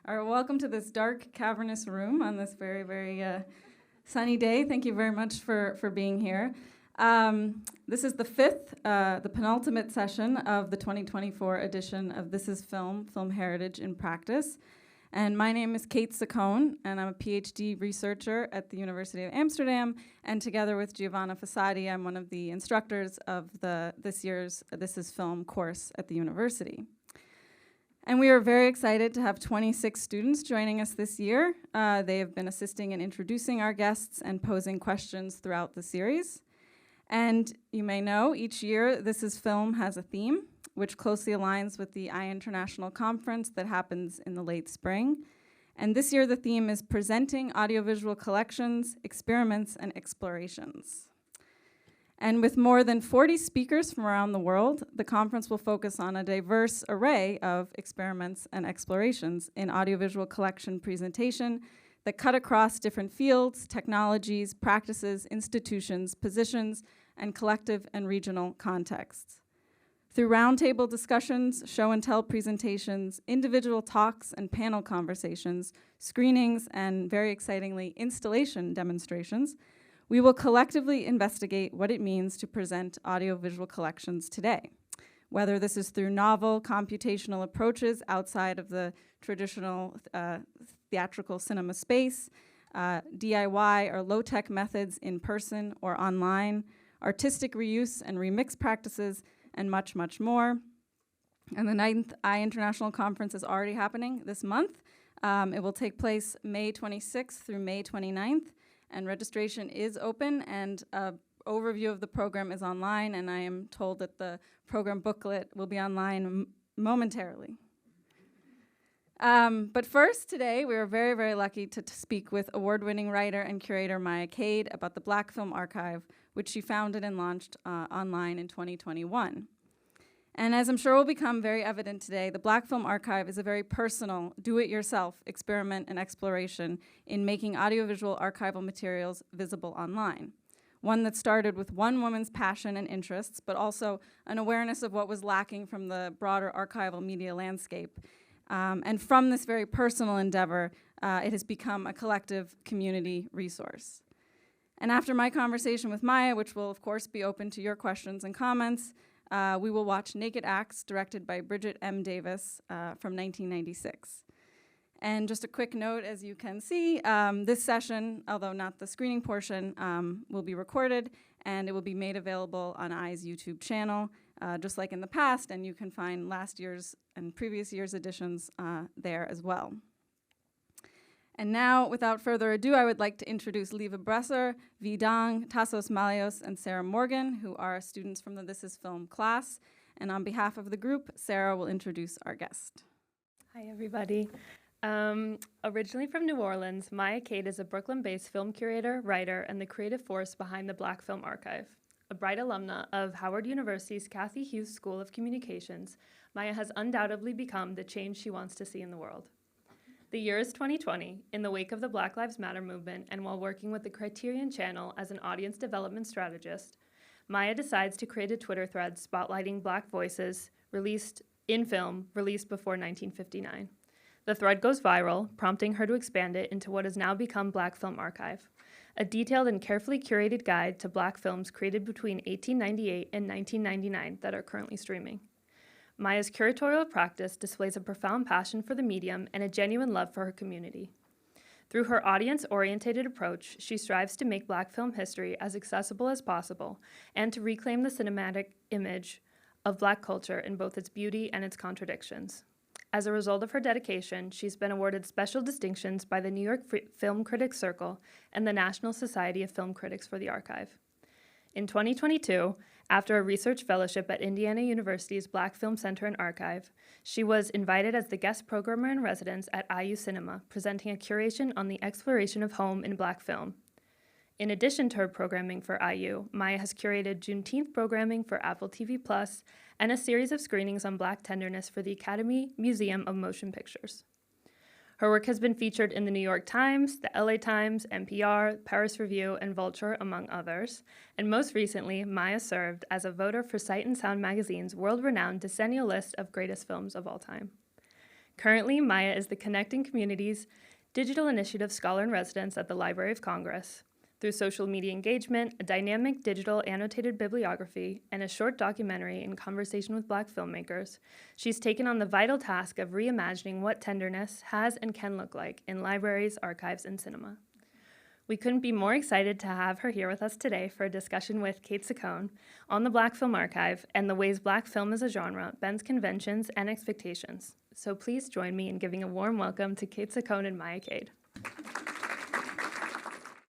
All right, welcome to this dark, cavernous room on this very, very sunny day. Thank you very much for being here. This is the fifth, the penultimate session of the 2024 edition of This is Film Heritage in Practice. And my name is Kate Saccone, and I'm a PhD researcher at the University of Amsterdam. And together with Giovanna Fossati, I'm one of the instructors of this year's This is Film course at the university. And we are very excited to have 26 students joining us this year. They have been assisting in introducing our guests and posing questions throughout the series. And you may know, each year, This is Film has a theme, which closely aligns with the International conference that happens in the late spring. And this year, the theme is Presenting Audiovisual Collections, Experiments, and Explorations. And with more than 40 speakers from around the world, the conference will focus on a diverse array of experiments and explorations in audiovisual collection presentation that cut across different fields, technologies, practices, institutions, positions, and collective and regional contexts. Through roundtable discussions, show and tell presentations, individual talks and panel conversations, screenings, and very excitingly, installation demonstrations, we will collectively investigate what it means to present audiovisual collections today, whether this is through novel computational approaches outside of the traditional theatrical cinema space, DIY or low-tech methods in person or online, artistic reuse and remix practices, and much, much more. And the 9th International Conference is already happening this month. It will take place May 26th through May 29th. And registration is open, and an overview of the program is online, and I am told that the program booklet will be online momentarily. But first, today, we are very, very lucky to speak with award-winning writer and curator Maya Cade about the Black Film Archive, which she founded and launched online in 2021. And as I'm sure will become very evident today, the Black Film Archive is a very personal, do-it-yourself experiment and exploration in making audiovisual archival materials visible online. One that started with one woman's passion and interests, but also an awareness of what was lacking from the broader archival media landscape. And from this very personal endeavor, it has become a collective community resource. And after my conversation with Maya, which will of course be open to your questions and comments, we will watch Naked Acts, directed by Bridget M. Davis from 1996. And just a quick note, as you can see, this session, although not the screening portion, will be recorded, and it will be made available on I's YouTube channel, just like in the past, and you can find last year's and previous year's editions there as well. And now, without further ado, I would like to introduce Lieve Bresser, Vi Dang, Tassos Malios, and Sarah Morgan, who are students from the This is Film class. And on behalf of the group, Sarah will introduce our guest. Hi, everybody. Originally from New Orleans, Maya Cade is a Brooklyn-based film curator, writer, and the creative force behind the Black Film Archive. A bright alumna of Howard University's Cathy Hughes School of Communications, Maya has undoubtedly become the change she wants to see in the world. The year is 2020, in the wake of the Black Lives Matter movement, and while working with the Criterion Channel as an audience development strategist, Maya decides to create a Twitter thread spotlighting Black voices released before 1959. The thread goes viral, prompting her to expand it into what has now become Black Film Archive, a detailed and carefully curated guide to Black films created between 1898 and 1999 that are currently streaming. Maya's curatorial practice displays a profound passion for the medium and a genuine love for her community. Through her audience-oriented approach, she strives to make Black film history as accessible as possible and to reclaim the cinematic image of Black culture in both its beauty and its contradictions. As a result of her dedication, she's been awarded special distinctions by the New York Film Critics Circle and the National Society of Film Critics for the Archive. In 2022, after a research fellowship at Indiana University's Black Film Center and Archive, she was invited as the guest programmer in residence at IU Cinema, presenting a curation on the exploration of home in Black film. In addition to her programming for IU, Maya has curated Juneteenth programming for Apple TV+, and a series of screenings on Black tenderness for the Academy Museum of Motion Pictures. Her work has been featured in the New York Times, the LA Times, NPR, Paris Review, and Vulture, among others. And most recently, Maya served as a voter for Sight and Sound magazine's world-renowned decennial list of greatest films of all time. Currently, Maya is the Connecting Communities Digital Initiative Scholar in Residence at the Library of Congress. Through social media engagement, a dynamic digital annotated bibliography, and a short documentary in conversation with Black filmmakers, she's taken on the vital task of reimagining what tenderness has and can look like in libraries, archives, and cinema. We couldn't be more excited to have her here with us today for a discussion with Kate Saccone on the Black Film Archive and the ways Black film as a genre bends conventions and expectations. So please join me in giving a warm welcome to Kate Saccone and Maya Cade.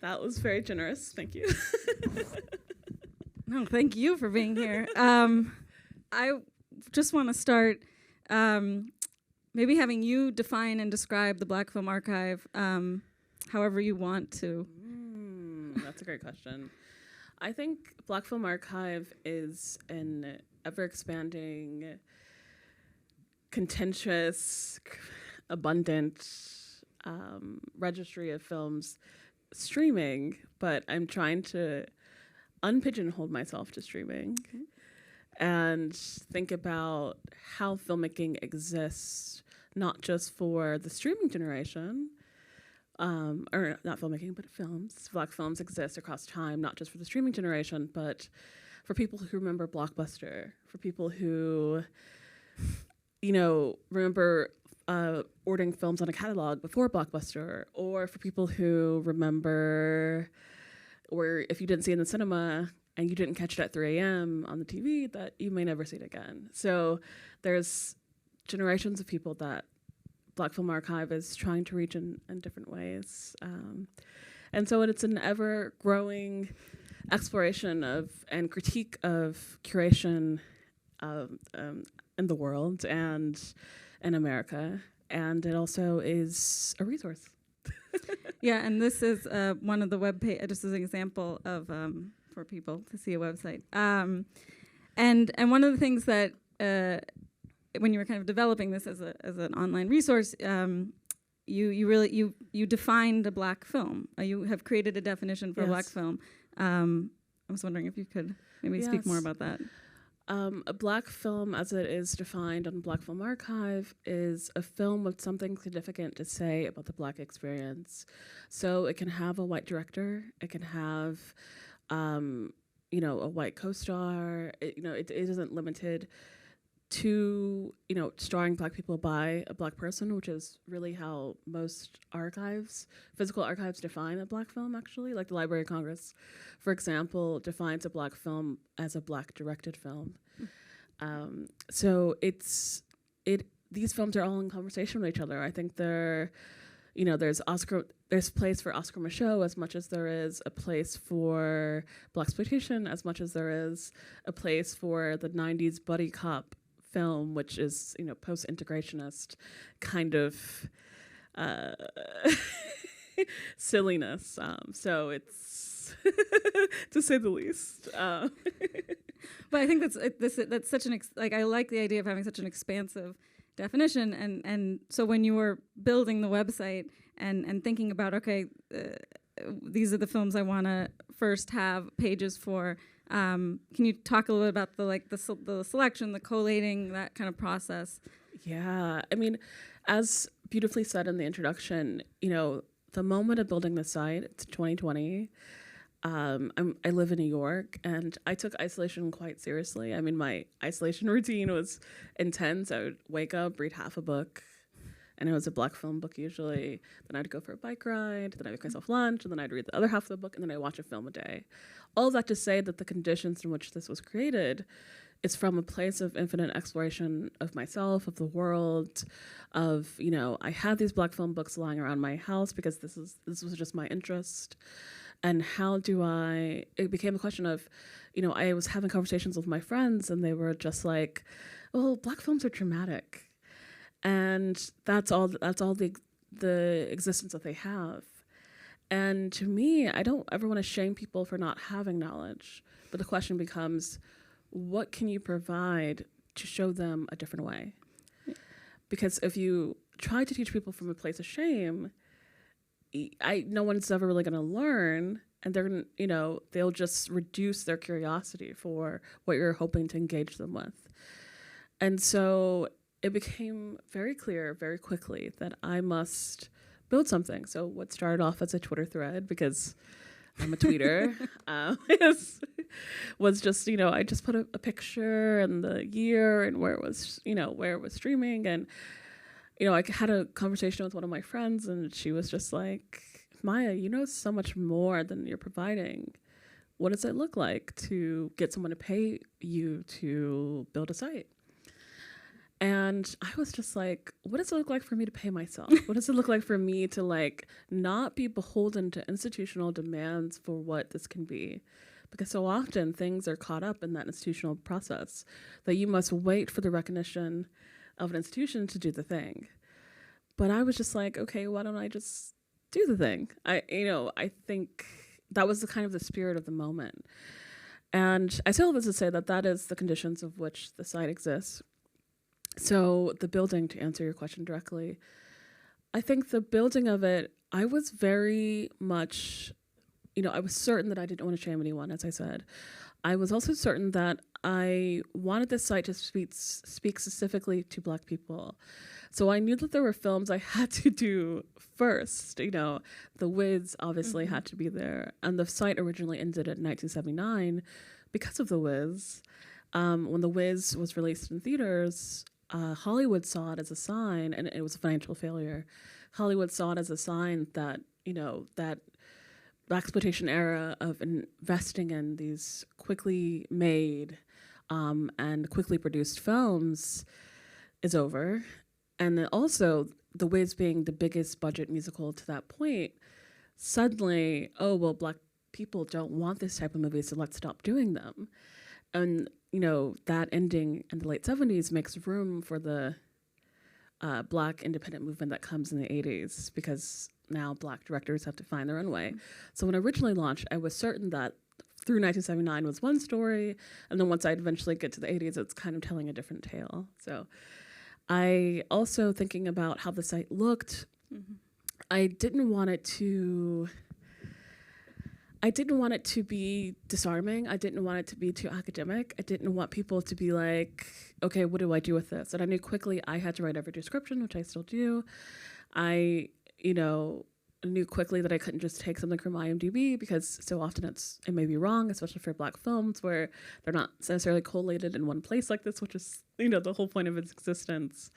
That was very generous. Thank you. No, thank you for being here. I just want to start maybe having you define and describe the Black Film Archive however you want to. That's a great question. I think Black Film Archive is an ever-expanding, contentious, abundant registry of films streaming, but I'm trying to unpigeonhole myself to streaming and think about how filmmaking exists, not just for the streaming generation, or not filmmaking, but films. Black films exist across time, not just for the streaming generation, but for people who remember Blockbuster, for people who, remember ordering films on a catalog before Blockbuster, or for people who remember, or if you didn't see it in the cinema and you didn't catch it at 3 a.m. on the TV, that you may never see it again. So there's generations of people that Black Film Archive is trying to reach in different ways. And so it's an ever-growing exploration of and critique of curation in the world and in America. And it also is a resource. Yeah, and this is one of the web pages, just as an example of for people to see a website. And one of the things that when you were kind of developing this as an online resource, you defined a Black film. You have created a definition for a Black film. I was wondering if you could maybe speak more about that. A Black film, as it is defined on Black Film Archive, is a film with something significant to say about the Black experience. So it can have a white director, it can have, a white co-star. It isn't limited to, starring Black people by a Black person, which is really how most archives, physical archives, define a Black film, actually. Like the Library of Congress, for example, defines a Black film as a Black directed film. So these films are all in conversation with each other. I think there's place for Oscar Micheaux as much as there is a place for Blaxploitation, as much as there is a place for the 90s buddy cop film, which is, post-integrationist kind of silliness. So it's, to say the least. But I think that's such an I like the idea of having such an expansive definition, and so when you were building the website and thinking about these are the films I want to first have pages for. Can you talk a little bit about the selection, the collating, that kind of process? Yeah, I mean, as beautifully said in the introduction, the moment of building the site, it's 2020. I live in New York, and I took isolation quite seriously. I mean, my isolation routine was intense. I would wake up, read half a book, and it was a Black film book usually. Then I'd go for a bike ride, then I'd make myself lunch, and then I'd read the other half of the book, and then I'd watch a film a day. All of that to say that the conditions in which this was created is from a place of infinite exploration of myself, of the world, of, I had these Black film books lying around my house because this was just my interest. And it became a question of, I was having conversations with my friends, and they were just like, well, Black films are dramatic. And that's all the existence that they have. And to me, I don't ever want to shame people for not having knowledge. But the question becomes, what can you provide to show them a different way? Because if you try to teach people from a place of shame, no one's ever really going to learn, and they're going to, they'll just reduce their curiosity for what you're hoping to engage them with. And so it became very clear very quickly that I must build something. So what started off as a Twitter thread, because I'm a tweeter, was just, I just put a picture and the year and where it was, where it was streaming. And, I had a conversation with one of my friends, and she was just like, Maya, you know so much more than you're providing. What does it look like to get someone to pay you to build a site? And I was just like, what does it look like for me to pay myself? What does it look like for me to like not be beholden to institutional demands for what this can be? Because so often things are caught up in that institutional process that you must wait for the recognition of an institution to do the thing. But I was just like, okay, why don't I just do the thing? I think that was the kind of the spirit of the moment. And I still have to say that is the conditions of which the site exists. So the building, to answer your question directly, I think the building of it, I was very much, I was certain that I didn't want to shame anyone, as I said. I was also certain that I wanted this site to speak specifically to Black people. So I knew that there were films I had to do first. The Wiz obviously had to be there. And the site originally ended in 1979 because of the Wiz. When the Wiz was released in theaters, Hollywood saw it as a sign, and it was a financial failure. Hollywood saw it as a sign that, that blaxploitation era of investing in these quickly made and quickly produced films is over. And then also, The Wiz being the biggest budget musical to that point, suddenly, Black people don't want this type of movie, so let's stop doing them. And, that ending in the late 70s makes room for the Black independent movement that comes in the 80s, because now Black directors have to find their own way. So when I originally launched, I was certain that through 1979 was one story, and then once I'd eventually get to the 80s, it's kind of telling a different tale. So I also, thinking about how the site looked, I didn't want it to be disarming. I didn't want it to be too academic. I didn't want people to be like, okay, what do I do with this? And I knew quickly I had to write every description, which I still do. I, knew quickly that I couldn't just take something from IMDb, because so often it may be wrong, especially for Black films where they're not necessarily collated in one place like this, which is, the whole point of its existence.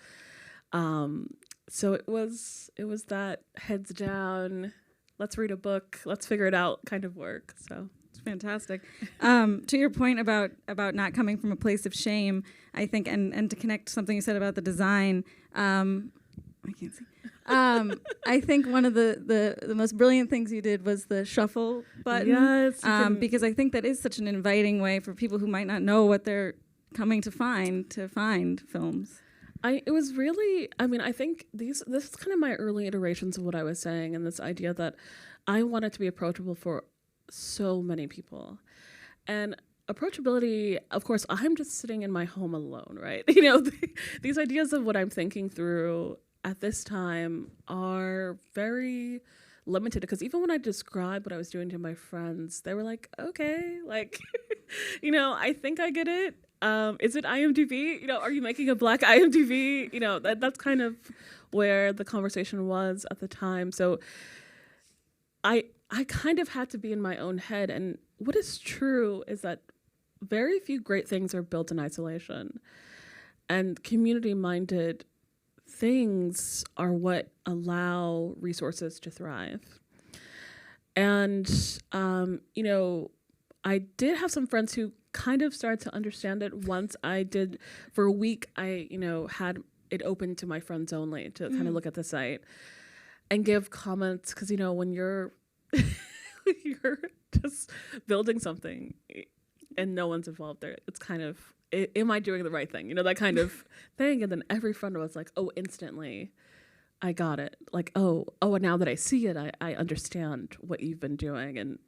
So it was that heads down, let's read a book, let's figure it out kind of work. So it's fantastic. To your point about not coming from a place of shame, I think, and to connect something you said about the design, I can't see. I think one of the most brilliant things you did was the shuffle button. Yes. Because I think that is such an inviting way for people who might not know what they're coming to find films. It was really, I think this is kind of my early iterations of what I was saying, and this idea that I wanted to be approachable for so many people. And approachability, of course, I'm just sitting in my home alone, right? These ideas of what I'm thinking through at this time are very limited, because even when I described what I was doing to my friends, they were like, okay, like, I think I get it. Is it IMDb? Are you making a Black IMDb? That's kind of where the conversation was at the time. So I kind of had to be in my own head. And what is true is that very few great things are built in isolation. And community-minded things are what allow resources to thrive. And, I did have some friends who kind of started to understand it once I did. For a week, I, had it open to my friends only to kind of look at the site and give comments. Because, when you're you're just building something and no one's involved there, it's kind of, am I doing the right thing? That kind of thing. And then every friend was like, oh, instantly, I got it. Like, oh, now that I see it, I understand what you've been doing. And,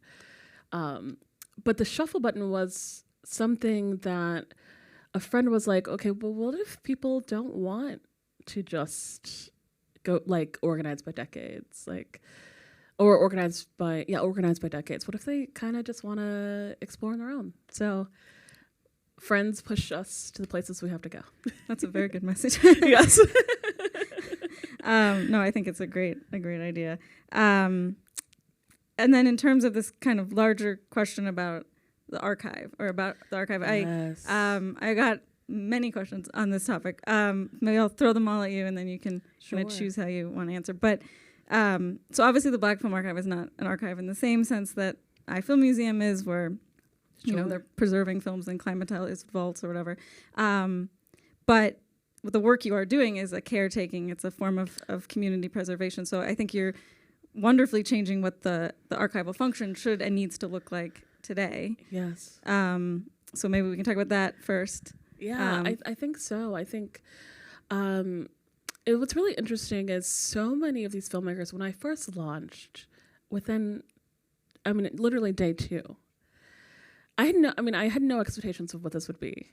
but the shuffle button was something that a friend was like, okay, well, what if people don't want to just go like organized by decades, or organized by decades? What if they kind of just want to explore on their own? So friends push us to the places we have to go. That's a very good message. Yes. No, I think it's a great idea. And then in terms of this kind of larger question about the archive, Yes. I got many questions on this topic. Maybe I'll throw them all at you, and then you can kind of choose how you want to answer. But so obviously the Black Film Archive is not an archive in the same sense that iFilm Museum is, where you know they're preserving films in climatized vaults or whatever. But the work you are doing is a caretaking. It's a form of community preservation. So I think you're wonderfully changing what the archival function should and needs to look like today. Yes. So maybe we can talk about that first. Yeah, I think so. I think what's really interesting is so many of these filmmakers, when I first launched, literally day 2, I had no expectations of what this would be.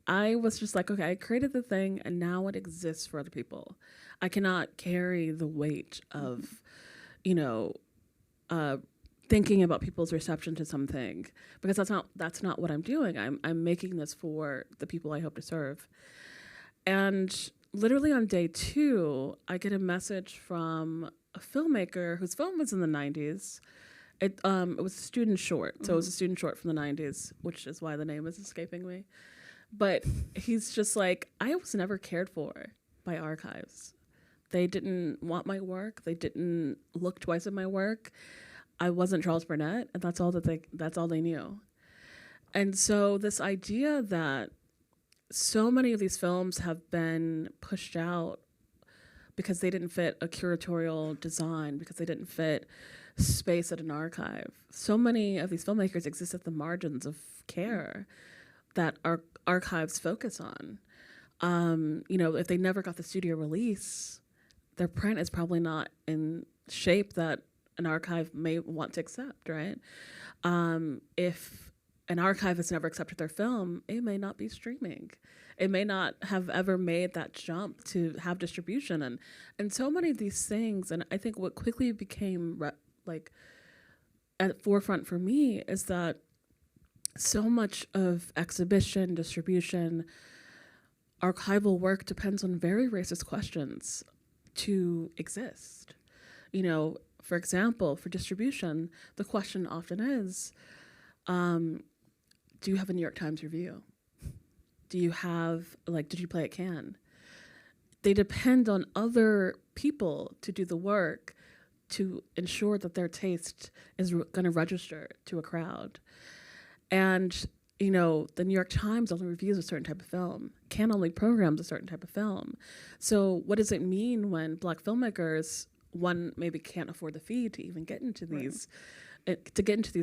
I was just like, okay, I created the thing and now it exists for other people. I cannot carry the weight of, thinking about people's reception to something, because that's not what I'm doing. I'm making this for the people I hope to serve. And literally on day 2, I get a message from a filmmaker whose film was in the 90s. It was a student short, so it was a student short from the 90s, which is why the name is escaping me. But he's just like, I was never cared for by archives. They didn't want my work. They didn't look twice at my work. I wasn't Charles Burnett, and that's all they knew. And so this idea that so many of these films have been pushed out because they didn't fit a curatorial design, because they didn't fit space at an archive. So many of these filmmakers exist at the margins of care that our archives focus on. If they never got the studio release, their print is probably not in shape that an archive may want to accept, right? If an archive has never accepted their film, it may not be streaming. It may not have ever made that jump to have distribution. And so many of these things, and I think what quickly became at the forefront for me is that so much of exhibition, distribution, archival work depends on very racist questions to exist. For example, for distribution, the question often is, do you have a New York Times review? Do you have, did you play at Cannes? They depend on other people to do the work to ensure that their taste is going to register to a crowd. And, the New York Times only reviews a certain type of film. Cannes only programs a certain type of film. So what does it mean when Black filmmakers, one, maybe can't afford the fee to even get into these,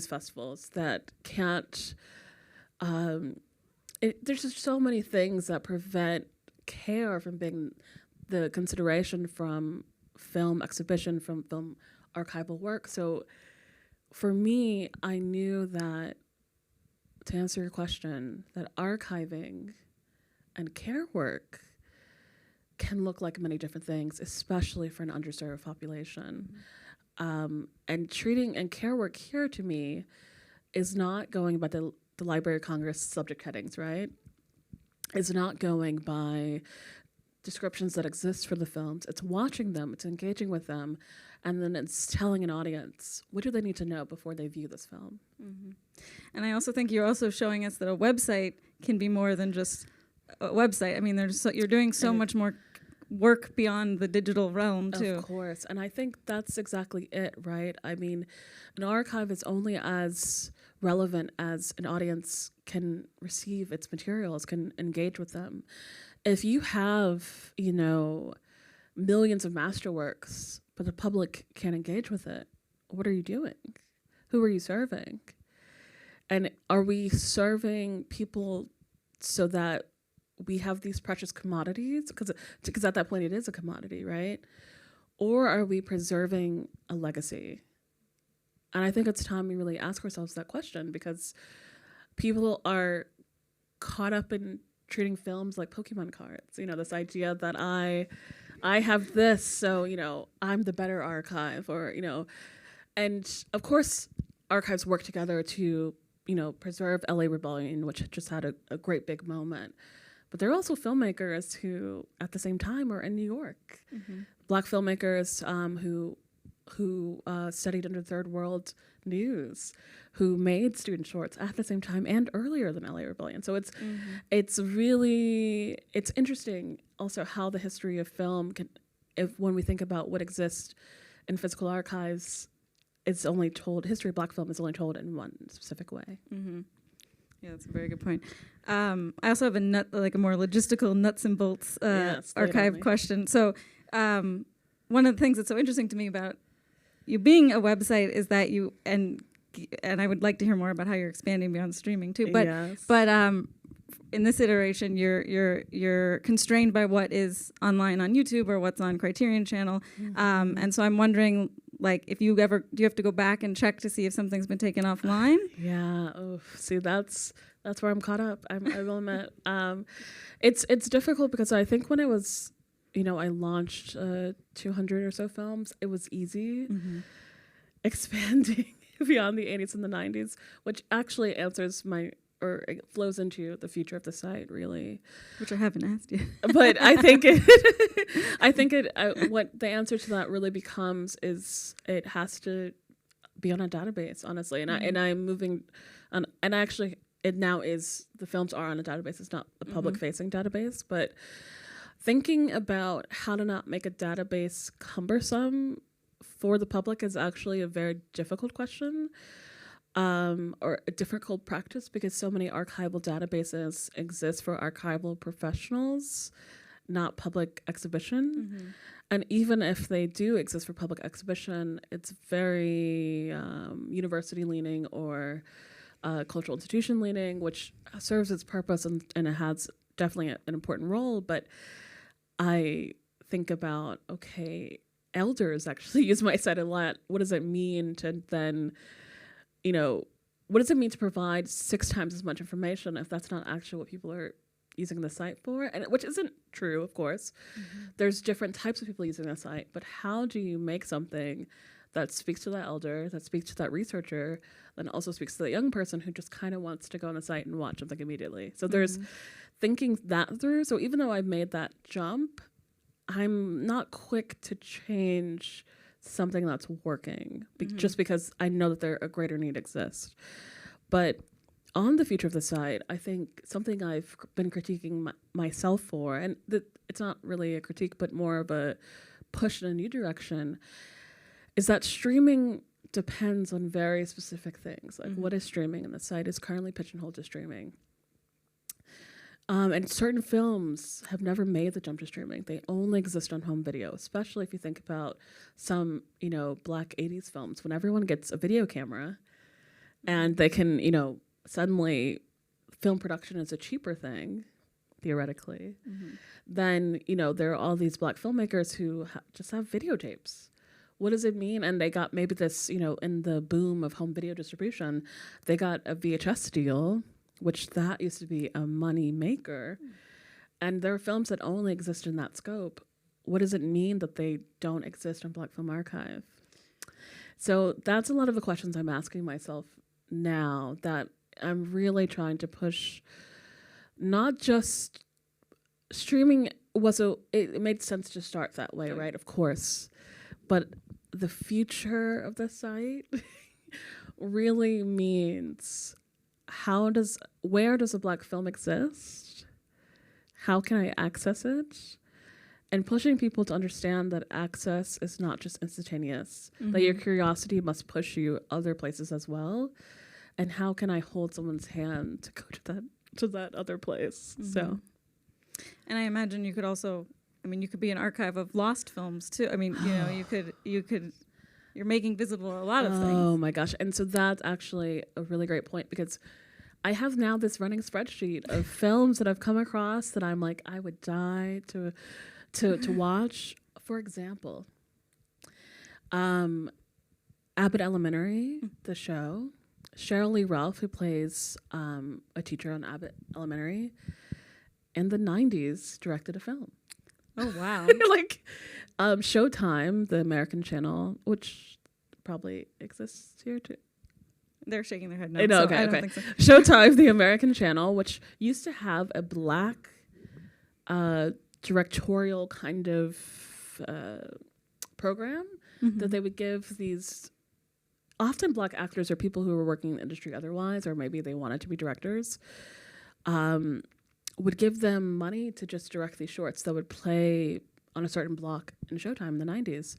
festivals, that can't, there's just so many things that prevent care from being the consideration from film exhibition, from film archival work. So for me, I knew that, to answer your question, that archiving and care work can look like many different things, especially for an underserved population. And treating and care work here, to me, is not going by the Library of Congress subject headings, right? It's not going by descriptions that exist for the films. It's watching them, it's engaging with them, and then it's telling an audience, what do they need to know before they view this film? Mm-hmm. And I also think you're also showing us that a website can be more than just a website. I mean, you're doing so much more work beyond the digital realm, too. Of course, and I think that's exactly it, right? I mean, an archive is only as relevant as an audience can receive its materials, can engage with them. If you have, millions of masterworks, but the public can't engage with it, what are you doing? Who are you serving? And are we serving people so that we have these precious commodities? Because at that point it is a commodity, right? Or are we preserving a legacy? And I think it's time we really ask ourselves that question, because people are caught up in treating films like Pokemon cards. This idea that I have this, so, I'm the better archive, or, and of course archives work together to preserve LA Rebellion, which just had a great big moment. But there are also filmmakers who, at the same time, are in New York. Mm-hmm. Black filmmakers who studied under Third World News, who made student shorts at the same time and earlier than LA Rebellion. So it's interesting also how the history of film can, when we think about what exists in physical archives, it's only told, history of Black film is only told in one specific way. Mm-hmm. Yeah, that's a very good point. I also have a more logistical nuts and bolts archive question. So one of the things that's so interesting to me about you being a website is that you and I would like to hear more about how you're expanding beyond streaming too. But in this iteration, you're constrained by what is online on YouTube or what's on Criterion Channel, and so I'm wondering, like, if do you have to go back and check to see if something's been taken offline? Yeah. Oh, see, that's where I'm caught up. I will admit, it's difficult because I think when it was, I launched 200 or so films, it was easy expanding beyond the 80s and the 90s, which actually answers it flows into the future of the site, really. Which I haven't asked you. But I think what the answer to that really becomes is it has to be on a database, honestly. And I'm moving on, and actually it now is, the films are on a database. It's not a public facing database, but thinking about how to not make a database cumbersome for the public is actually a very difficult question. Or a difficult practice, because so many archival databases exist for archival professionals, not public exhibition. And even if they do exist for public exhibition, it's very university leaning or cultural institution leaning, which serves its purpose and it has definitely an important role. But I think about, okay, elders actually use my site a lot. What does it mean to then, what does it mean to provide 6 times as much information if that's not actually what people are using the site for? And which isn't true, of course. There's different types of people using the site, but how do you make something that speaks to that elder, that speaks to that researcher, and also speaks to the young person who just kind of wants to go on the site and watch something immediately? So there's thinking that through. So even though I've made that jump, I'm not quick to change something that's working just because I know that a greater need exists. But on the future of the site, I think something I've been critiquing myself for, and it's not really a critique, but more of a push in a new direction, is that streaming depends on very specific things. Like what is streaming? And the site is currently pigeonholed to streaming. And certain films have never made the jump to streaming. They only exist on home video, especially if you think about some, Black 80s films. When everyone gets a video camera and they can, suddenly film production is a cheaper thing, theoretically, then, there are all these Black filmmakers who just have videotapes. What does it mean? And they got maybe this, in the boom of home video distribution, they got a VHS deal, which that used to be a money maker. And there are films that only exist in that scope. What does it mean that they don't exist on Black Film Archive? So that's a lot of the questions I'm asking myself now, that I'm really trying to push. Not just streaming it made sense to start that way, right? Of course. But the future of the site really means, where does a Black film exist? How can I access it? And pushing people to understand that access is not just instantaneous, that your curiosity must push you other places as well. And how can I hold someone's hand to go to that other place? So, and I imagine you could also, you could be an archive of lost films too. You're making visible a lot of things. Oh my gosh. And so that's actually a really great point, because I have now this running spreadsheet of films that I've come across that I'm like, I would die to watch. For example, Abbott Elementary, the show. Cheryl Lee Ralph, who plays a teacher on Abbott Elementary, in the 90s directed a film. Oh, wow. Showtime, the American channel, which probably exists here too. They're shaking their head no. I know, So okay, I don't okay. think so. Showtime, the American channel, which used to have a black directorial kind of program that they would give these often black actors or people who were working in the industry otherwise, or maybe they wanted to be directors, would give them money to just direct these shorts that would play on a certain block in Showtime in the 90s.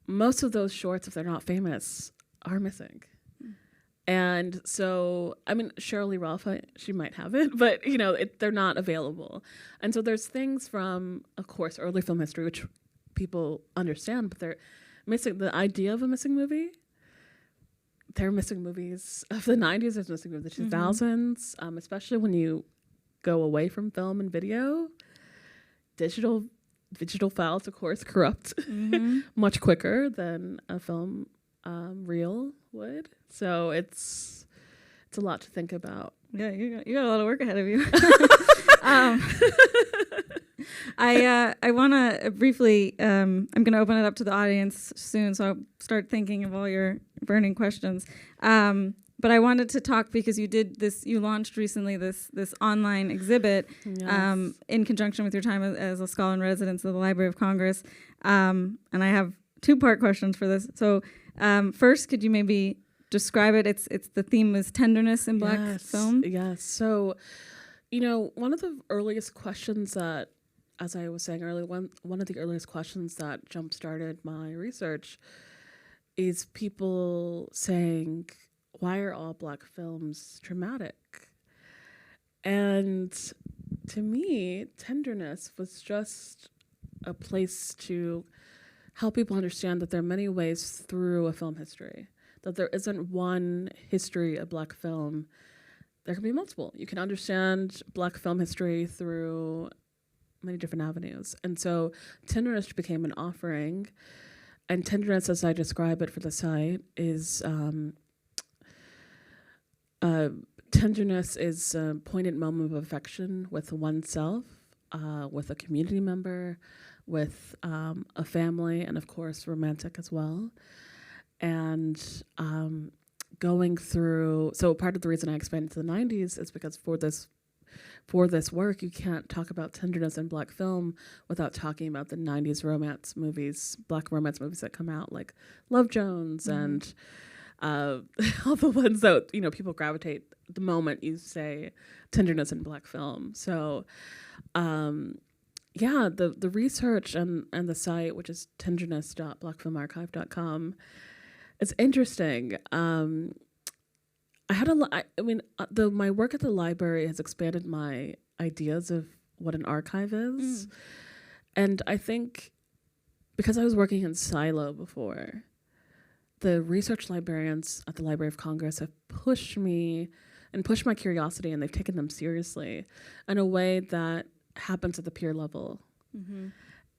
Most of those shorts, if they're not famous, are missing. And so, I mean, Cheryl Lee Ralph, she might have it, but, you know, they're not available. And so there's things from, of course, early film history, which people understand, but they're missing the idea of a missing movie. There are missing movies of the 90s, there's missing movies of the 2000s, especially when you go away from film and video. Digital files, of course, corrupt much quicker than a film reel would. So it's a lot to think about. Yeah, you got a lot of work ahead of you. I want to briefly, I'm going to open it up to the audience soon, so I'll start thinking of all your burning questions. But I wanted to talk because you launched recently this online exhibit in conjunction with your time as a scholar in residence at the Library of Congress. And I have two-part questions for this. So first, could you maybe describe it? It's the theme is tenderness in Black film. Yes. So, you know, one of the earliest questions that, as I was saying earlier, one of the earliest questions that jump-started my research is people saying, why are all Black films dramatic? And to me, tenderness was just a place to help people understand that there are many ways through a film history, that there isn't one history of Black film. There can be multiple. You can understand Black film history through many different avenues. And so tenderness became an offering. And tenderness, as I describe it for the site, is tenderness is a poignant moment of affection with oneself, with a community member, with a family, and of course romantic as well. And going through, so part of the reason I expanded to the 90s is because for this work, you can't talk about tenderness in Black film without talking about the 90s romance movies, Black romance movies that come out, like Love Jones and all the ones that, you know, people gravitate the moment you say tenderness in Black film. So, the research and the site, which is tenderness.blackfilmarchive.com, is interesting. I had my work at the library has expanded my ideas of what an archive is. And I think because I was working in silo before, the research librarians at the Library of Congress have pushed me and pushed my curiosity, and they've taken them seriously in a way that happens at the peer level.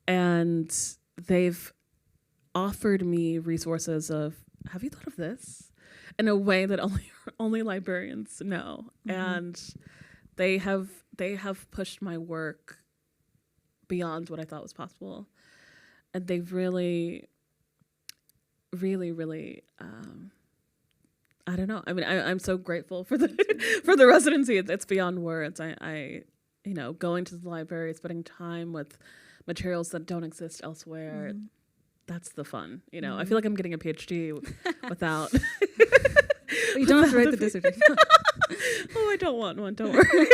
And they've offered me resources of, have you thought of this? In a way that only librarians know. And they have pushed my work beyond what I thought was possible. And they've really, I don't know. I mean, I'm so grateful for the residency. It's beyond words. I going to the library, spending time with materials that don't exist elsewhere. That's the fun. You know, I feel like I'm getting a PhD without. But you don't have to write the dissertation. Oh, I don't want one. Don't worry.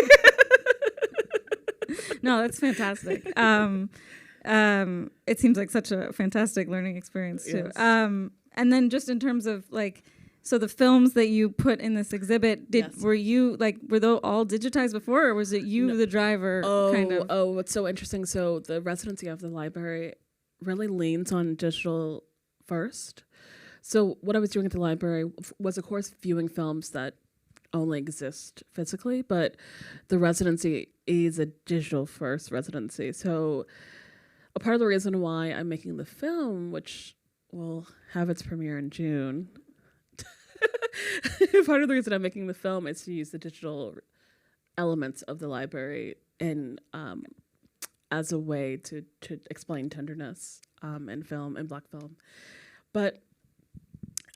No, that's fantastic. It seems like such a fantastic learning experience too. Yes. And then just in terms of like, so the films that you put in this exhibit, were they all digitized before, or was it you, the driver? Oh, what's so interesting. So the residency of the library really leans on digital first. So what I was doing at the library was, of course, viewing films that only exist physically, but the residency is a digital first residency. So a part of the reason why I'm making the film, which will have its premiere in June, part of the reason I'm making the film is to use the digital elements of the library in as a way to explain tenderness in film, in Black film. But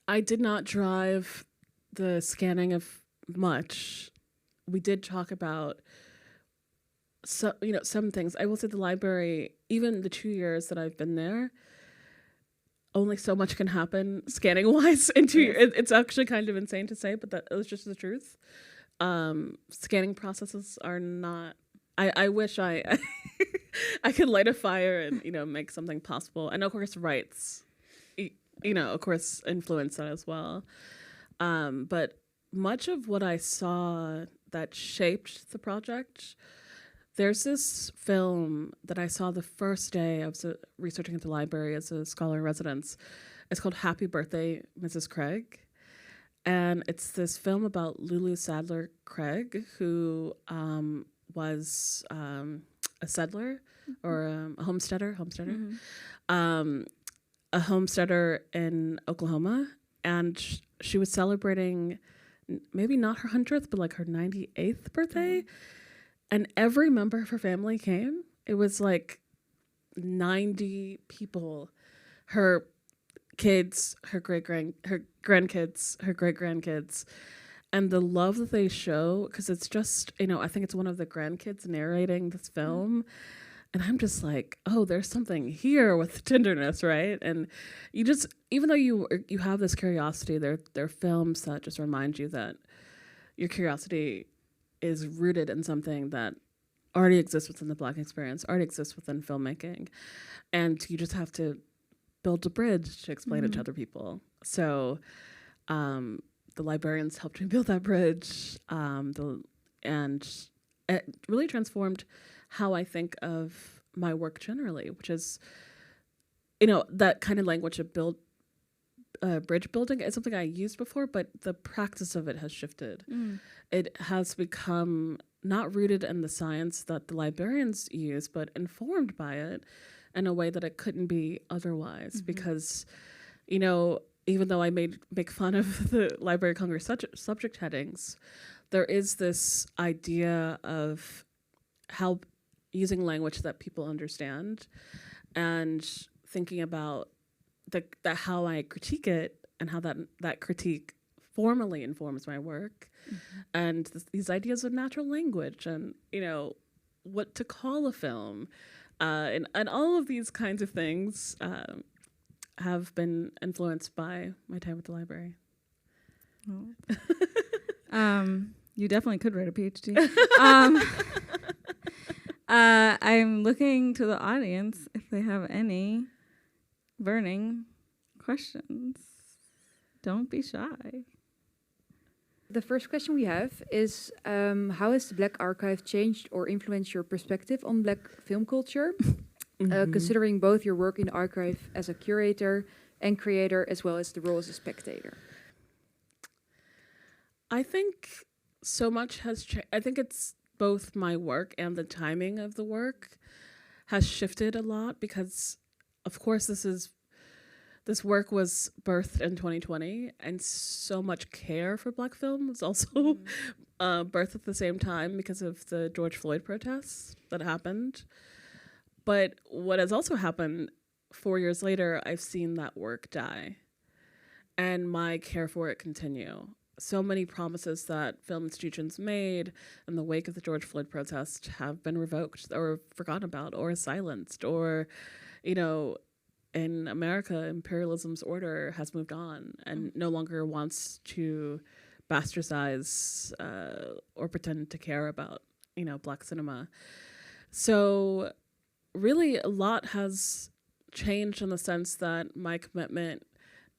I did not drive the scanning of much, we did talk about some things. I will say the library, even the 2 years that I've been there, only so much can happen scanning wise in 2 years. It's actually kind of insane to say, but that is just the truth. Scanning processes are not. I wish I I could light a fire and make something possible. And of course, rights, of course, influence that as well. But much of what I saw that shaped the project. There's this film that I saw the first day I was researching at the library as a scholar in residence. It's called Happy Birthday, Mrs. Craig. And it's this film about Lulu Sadler Craig, who was a settler or a homesteader, a homesteader in Oklahoma. And she was celebrating maybe not her 100th, but like her 98th birthday. And every member of her family came. It was like 90 people. Her kids, her grandkids, her great grandkids. And the love that they show, because it's just, I think it's one of the grandkids narrating this film. And I'm just like, oh, there's something here with tenderness, right? And you just, even though you have this curiosity, there are films that just remind you that your curiosity is rooted in something that already exists within the Black experience, already exists within filmmaking. And you just have to build a bridge to explain it to other people. So the librarians helped me build that bridge. And it really transformed how I think of my work generally, which is, that kind of language of bridge building is something I used before, but the practice of it has shifted. It has become not rooted in the science that the librarians use, but informed by it in a way that it couldn't be otherwise. Because, even though I make fun of the Library of Congress subject headings, there is this idea of how using language that people understand and thinking about that how I critique it and how that critique formally informs my work, and these ideas of natural language and what to call a film, and all of these kinds of things have been influenced by my time at the library. You definitely could write a PhD. I'm looking to the audience if they have any burning questions. Don't be shy. The first question we have is, how has the Black Archive changed or influenced your perspective on Black film culture, considering both your work in the archive as a curator and creator, as well as the role as a spectator? I think so much has changed. I think it's both my work and the timing of the work has shifted a lot because, of course, this work was birthed in 2020, and so much care for Black film was also birthed at the same time because of the George Floyd protests that happened. But what has also happened 4 years later, I've seen that work die and my care for it continue. So many promises that film institutions made in the wake of the George Floyd protest have been revoked or forgotten about or silenced, or, in America, imperialism's order has moved on and no longer wants to bastardize or pretend to care about, Black cinema. So really a lot has changed in the sense that my commitment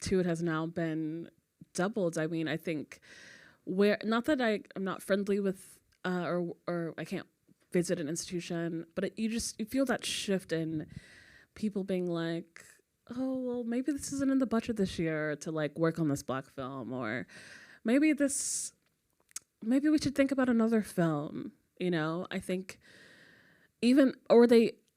to it has now been doubled. I mean, I think not that I'm not friendly with or I can't visit an institution, but you feel that shift in people being like, oh, well, maybe this isn't in the budget this year to like work on this Black film, or maybe we should think about another film. I think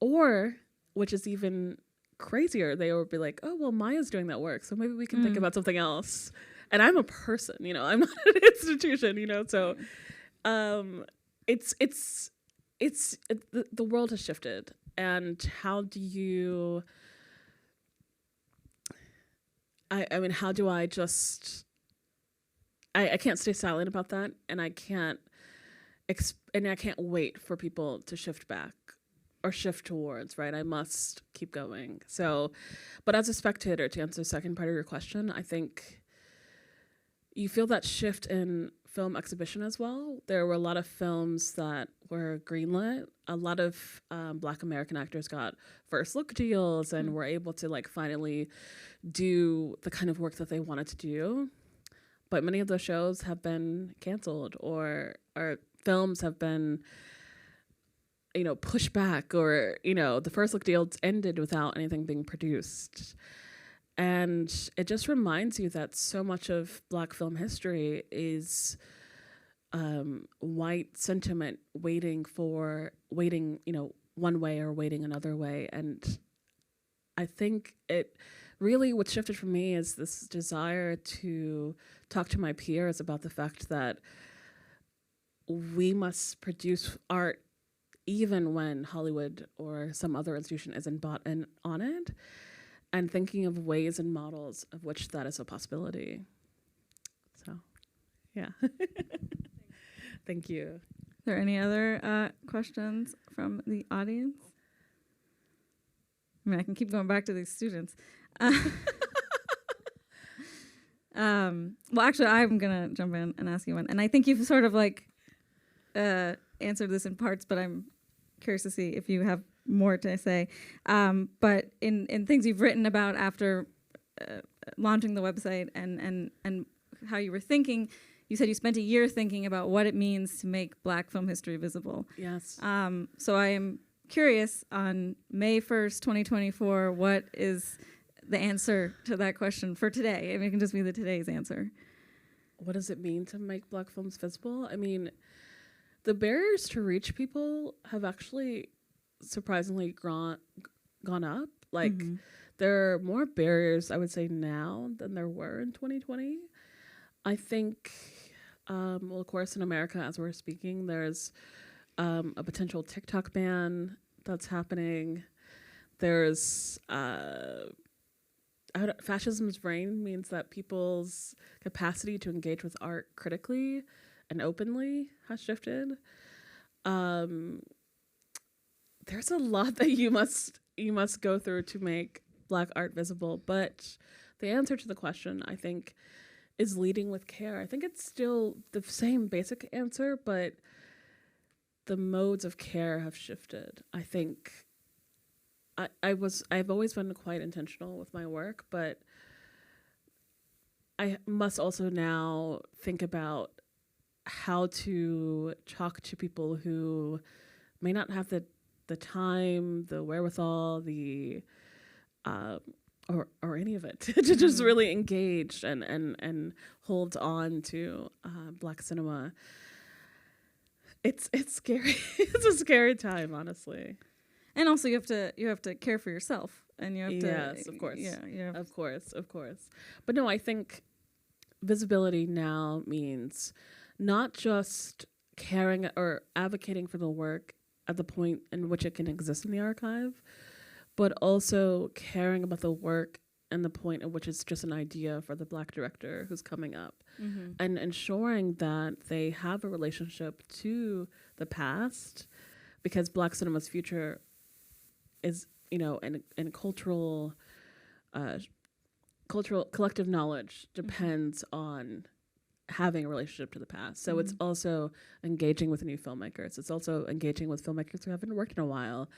or which is even crazier, they would be like, oh, well, Maya's doing that work, so maybe we can think about something else. And I'm a person, I'm not an institution, so the world has shifted. And how do you, how do I just I can't stay silent about that, and I can't wait for people to shift back or shift towards, right? I must keep going. So, but as a spectator, to answer the second part of your question, I think you feel that shift in film exhibition as well. There were a lot of films that were greenlit. A lot of Black American actors got first look deals and were able to like finally do the kind of work that they wanted to do. But many of those shows have been canceled, or films have been, pushed back, or, the first look deals ended without anything being produced. And it just reminds you that so much of Black film history is white sentiment waiting, one way or waiting another way. And I think what shifted for me is this desire to talk to my peers about the fact that we must produce art even when Hollywood or some other institution isn't bought in on it, and thinking of ways and models of which that is a possibility. So, yeah. Thank you. Are there any other questions from the audience? I mean, I can keep going back to these students. Well, actually, I'm going to jump in and ask you one. And I think you've sort of like answered this in parts, but I'm curious to see if you have more to say. But in things you've written about after launching the website and how you were thinking, you said you spent a year thinking about what it means to make Black film history visible. Yes. So I am curious, on May 1st, 2024, what is the answer to that question for today? I mean, it can just be today's answer. What does it mean to make Black films visible? I mean, the barriers to reach people have actually surprisingly gone up. Like, there are more barriers, I would say, now than there were in 2020. I think, well, of course, in America, as we're speaking, there's a potential TikTok ban that's happening. There's fascism's reign means that people's capacity to engage with art critically and openly has shifted. There's a lot that you must go through to make Black art visible, but the answer to the question, I think, is leading with care. I think it's still the same basic answer, but the modes of care have shifted. I think I've always been quite intentional with my work, but I must also now think about how to talk to people who may not have the time, the wherewithal, or any of it to just really engage and hold on to Black cinema. It's scary. It's a scary time, honestly. And also, you have to care for yourself, and you have to. Yes, of course. Yeah. Of course. But no, I think visibility now means not just caring or advocating for the work at the point in which it can exist in the archive, but also caring about the work and the point at which it's just an idea for the Black director who's coming up, and ensuring that they have a relationship to the past, because Black cinema's future is, and cultural collective knowledge depends on having a relationship to the past. So it's also engaging with new filmmakers. It's also engaging with filmmakers who haven't worked in a while.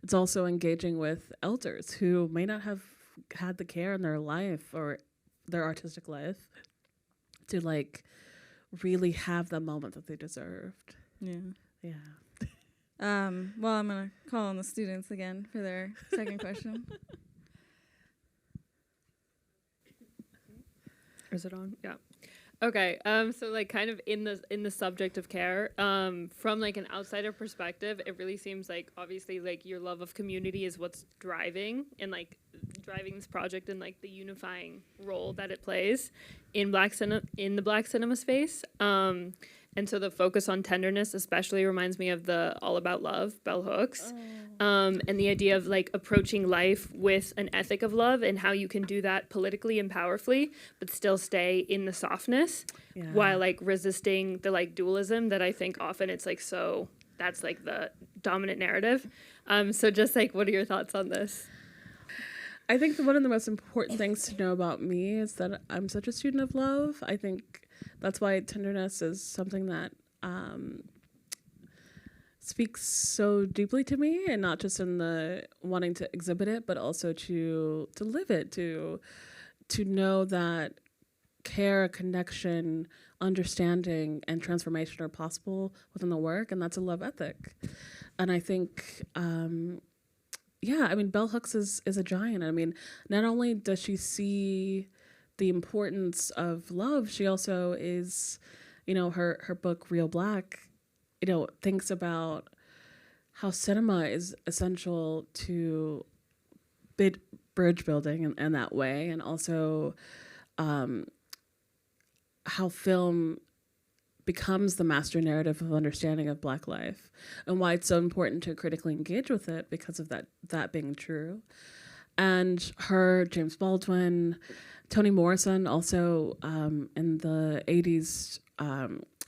It's also engaging with elders who may not have had the care in their life or their artistic life to like really have the moment that they deserved. Yeah. Well, I'm gonna call on the students again for their second question. Is it on? Yeah. Okay. So like kind of in the subject of care, from like an outsider perspective, it really seems like obviously like your love of community is what's driving this project and like the unifying role that it plays in the Black cinema space. And so the focus on tenderness especially reminds me of the All About Love, Bell Hooks. And the idea of like approaching life with an ethic of love and how you can do that politically and powerfully, but still stay in the softness while like resisting the like dualism that I think often it's like, so that's like the dominant narrative. So just like, what are your thoughts on this? I think one of the most important things to know about me is that I'm such a student of love. I think that's why tenderness is something that speaks so deeply to me, and not just in the wanting to exhibit it, but also to live it, to know that care, connection, understanding, and transformation are possible within the work, and that's a love ethic. And I think Bell Hooks is a giant. I mean, not only does she see the importance of love, she also is, her book Real Black, thinks about how cinema is essential to bridge building in that way, and also how film becomes the master narrative of understanding of Black life, and why it's so important to critically engage with it because of that being true. And her, James Baldwin, Toni Morrison also in the 80s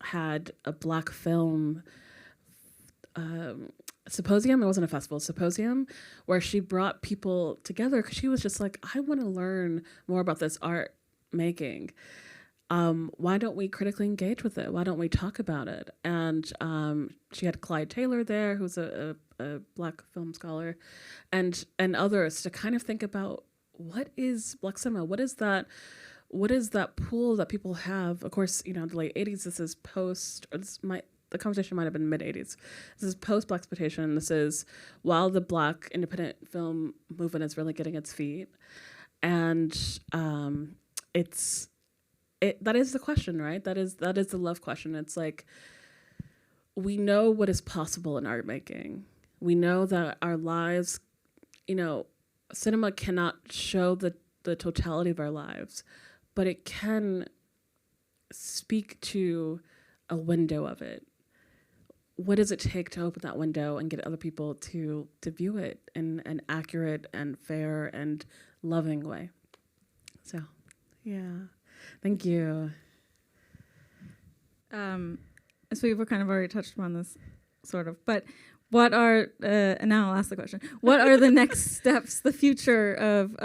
had a Black film symposium. It wasn't a festival, symposium, where she brought people together because she was just like, I want to learn more about this art making. Why don't we critically engage with it? Why don't we talk about it? And she had Clyde Taylor there, who's a Black film scholar, and others to kind of think about what is Black cinema? What is that pool that people have? Of course, the late 80s, this is post, or the conversation might have been mid-80s. This is post-Blaxploitation. This is while the Black independent film movement is really getting its feet. And that is the question, right? That is the love question. It's like, we know what is possible in art making. We know that our lives, cinema cannot show the totality of our lives, but it can speak to a window of it. What does it take to open that window and get other people to view it in an accurate and fair and loving way? So, yeah. Thank you. So we've kind of already touched upon this, sort of, but what are and now I'll ask the question. What are the next steps, the future of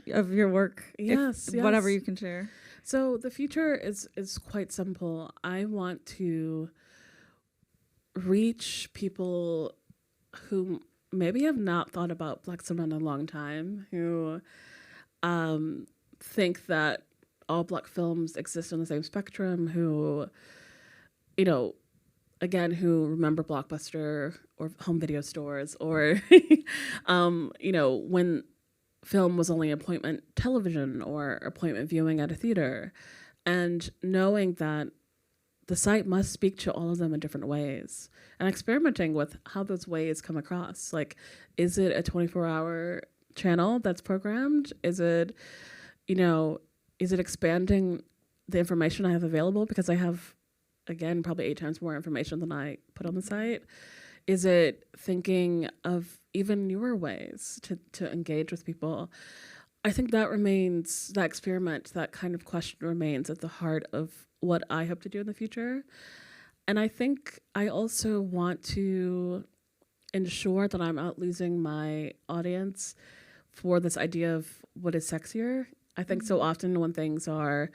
your work? Yes, whatever you can share. So the future is quite simple. I want to reach people who maybe have not thought about Black cinema in a long time, who think that all Black films exist on the same spectrum, who, again, who remember Blockbuster or home video stores, or, when film was only appointment television or appointment viewing at a theater, and knowing that the site must speak to all of them in different ways, and experimenting with how those ways come across. Like, is it a 24-hour channel that's programmed? Is it expanding the information I have available because I have, again, probably 8 times more information than I put on the site? Is it thinking of even newer ways to engage with people? I think that experiment, that kind of question remains at the heart of what I hope to do in the future. And I think I also want to ensure that I'm not losing my audience for this idea of what is sexier. I think so often when things are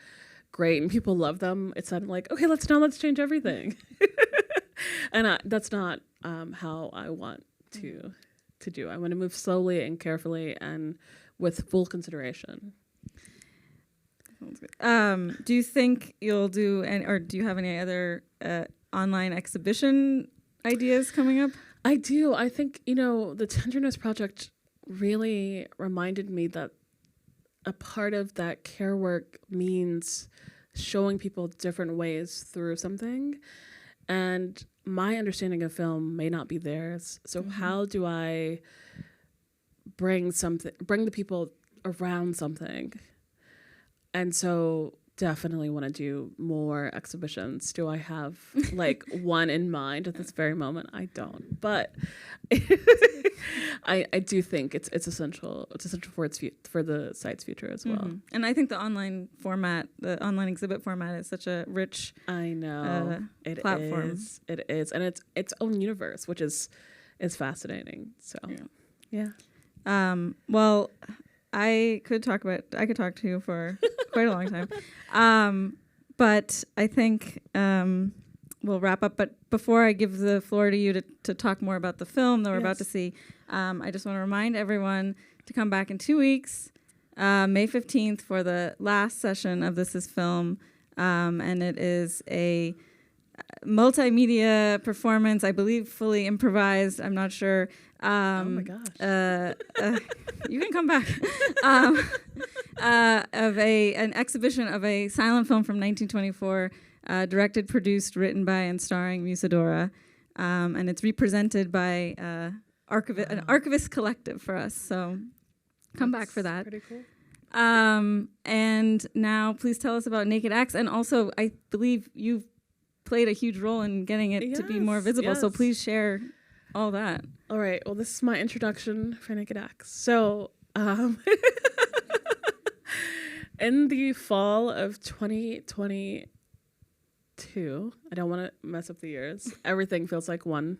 great and people love them, it's suddenly like, okay, let's change everything. And that's not how I want to do. I want to move slowly and carefully and with full consideration. Do you think you'll do, or do you have any other online exhibition ideas coming up? I do. I think, the Tenderness Project really reminded me that a part of that care work means showing people different ways through something. And my understanding of film may not be theirs. So how do I bring the people around something? And so definitely want to do more exhibitions. Do I have like one in mind at this very moment? I don't, but I do think it's essential. It's essential for for the site's future as well. Mm-hmm. And I think the online exhibit format is such a rich I know it platform. It is, and it's its own universe, which is fascinating. So yeah. Well, I could talk to you for quite a long time. But I think we'll wrap up. But before I give the floor to you to talk more about the film that we're about to see, I just want to remind everyone to come back in 2 weeks, May 15th, for the last session of This Is Film. And it is a multimedia performance, I believe fully improvised. I'm not sure. Oh my gosh. You can come back. Of an exhibition of a silent film from 1924, directed, produced, written by, and starring Musadora. And it's represented by an archivist collective for us. So come back for that. Pretty cool. And now please tell us about Naked Acts. And also, I believe you've played a huge role in getting it to be more visible. So please share all that. All right. Well, this is my introduction for Naked Acts. So, in the fall of 2022, I don't want to mess up the years. Everything feels like one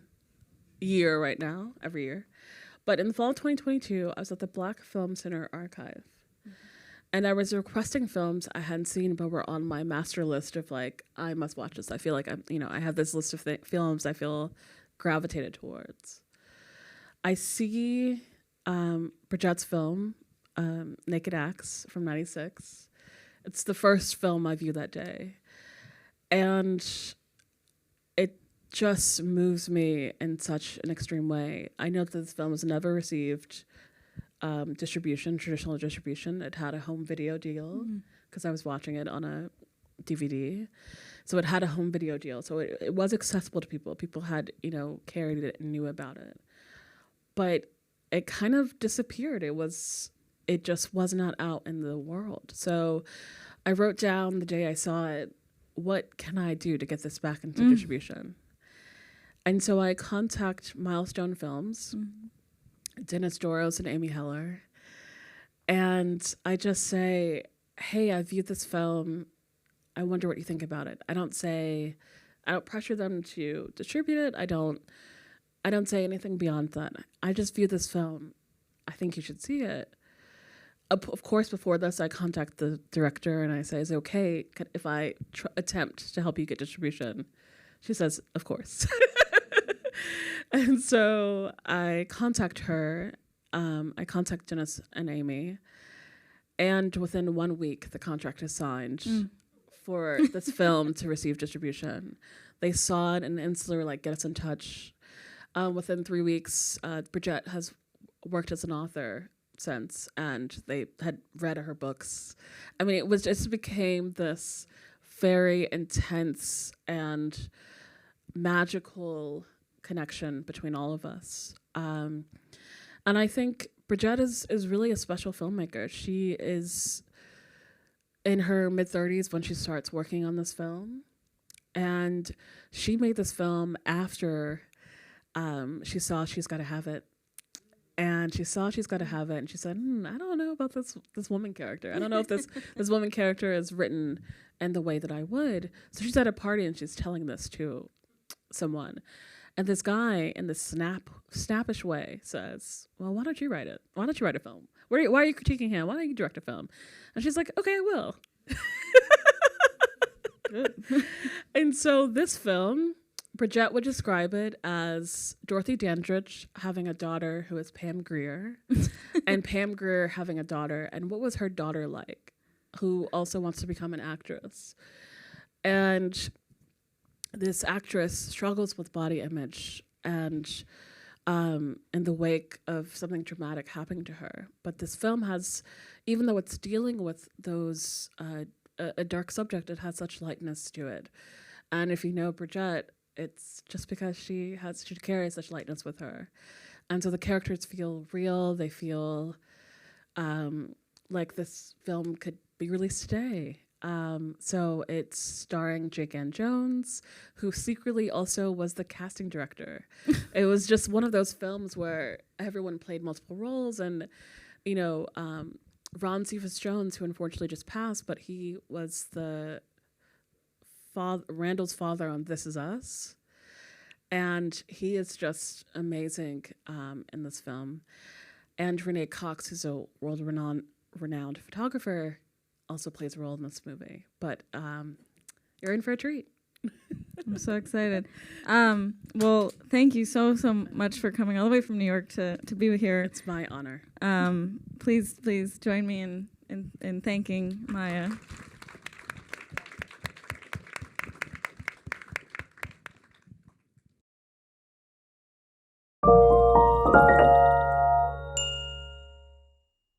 year right now, every year. But in the fall of 2022, I was at the Black Film Center Archive. And I was requesting films I hadn't seen, but were on my master list of like, I must watch this. I feel like I have this list of films I feel gravitated towards. I see Bridgette's film, Naked Acts from '96. It's the first film I viewed that day. And it just moves me in such an extreme way. I know that this film has never received traditional distribution. It had a home video deal because I was watching it on a DVD. So it had a home video deal. So it was accessible to people. People had, carried it and knew about it. But it kind of disappeared. It just was not out in the world. So I wrote down the day I saw it, what can I do to get this back into distribution? And so I contact Milestone Films, Dennis Doros and Amy Heller. And I just say, hey, I viewed this film. I wonder what you think about it. I don't pressure them to distribute it. I don't say anything beyond that. I just viewed this film. I think you should see it. Of course, before this, I contact the director and I say, is it okay if I attempt to help you get distribution? She says, of course. And so I contact her. I contact Dennis and Amy. And within 1 week, the contract is signed for this film to receive distribution. They saw it and instantly were like, get us in touch. Within 3 weeks, Bridgette has worked as an author since, and they had read her books. I mean, it just became this very intense and magical connection between all of us. And I think Bridgette is really a special filmmaker. She is in her mid-30s when she starts working on this film. And she made this film after she saw She's Gotta Have It. And she saw She's Gotta Have It, and she said, I don't know about this woman character. I don't know if this woman character is written in the way that I would. So she's at a party, and she's telling this to someone. And this guy, in this snappish way, says, well, why don't you write it? Why don't you write a film? Why are you critiquing him? Why don't you direct a film? And she's like, okay, I will. And so this film, Bridgette would describe it as Dorothy Dandridge having a daughter who is Pam Grier, and Pam Grier having a daughter. And what was her daughter like, who also wants to become an actress? And this actress struggles with body image and in the wake of something dramatic happening to her. But this film has, even though it's dealing with those a dark subject, it has such lightness to it. And if you know Bridgette, it's just because she carries such lightness with her. And so the characters feel real. They feel like this film could be released today. So it's starring Jake Ann Jones, who secretly also was the casting director. It was just one of those films where everyone played multiple roles, and Ron Cephas Jones, who unfortunately just passed, but he was the Randall's father on This Is Us, and he is just amazing in this film. And Renee Cox, who's a world-renowned photographer, also plays a role in this movie. But you're in for a treat. I'm so excited. Well, thank you so much for coming all the way from New York to be here. It's my honor. Please join me in thanking Maya.